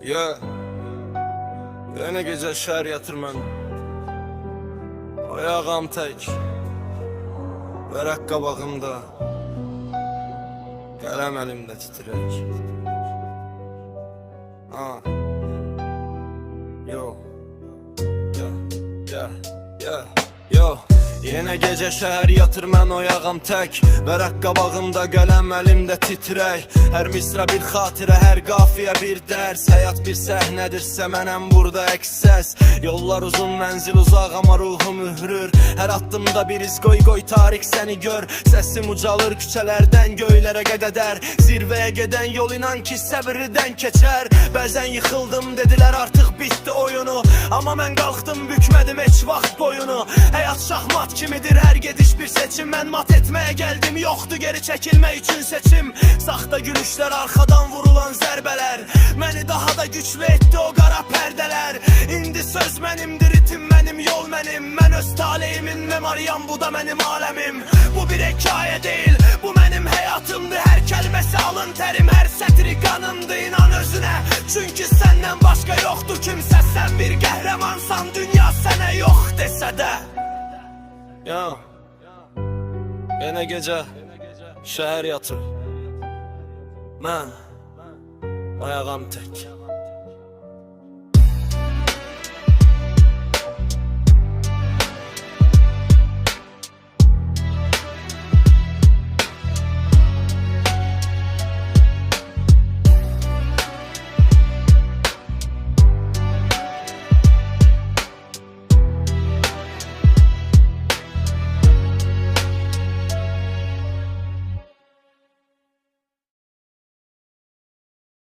Ya yine gece şehir yatırman. Ayağım tek, verek qabağımda, qələm əlimdə titrək. Yo, yo. Yine gece şehir yatır mən oyağım tək, vərəq qabağımda, qələm əlimdə titrək. Hər misra bir xatirə, hər qafiyə bir dərs. Həyat bir səhnədirsə mənəm burada əks səs. Yollar uzun, mənzil uzaq, amma ruhum ührür. Hər addımda bir iz qoy tarix səni gör. Səsim ucalır küçələrdən göylərə qədədər. Zirvəyə gedən yol inan ki səbirdən keçər. Bəzən yıxıldım, dedilər artıq bitdi oyunu, amma mən qalxdım, bükmədim heç vaxt boyunu. Həyat şahmat kimidir, hər gediş bir seçim. Mən mat etməyə gəldim, yoxdur geri çəkilmək üçün seçim. Saxta gülüşlər, arxadan vurulan zərbələr məni daha da güclü etdi o qara pərdələr. İndi söz mənimdir, ritim mənim, yol mənim. Mən öz taleyimin memariyam, bu da mənim aləmim. Bu bir hekayə deyil, bu mənim həyatımdır. Hər kəlməsi alın tərim, hər sətri qanımdır. İnan özünə, çünki səndən başqa yoxdur kimsə. Sən bir qəhrəmansan, dünya sənə yox desə də. Ya, yine gece şehir yatır, mən ayağım tek.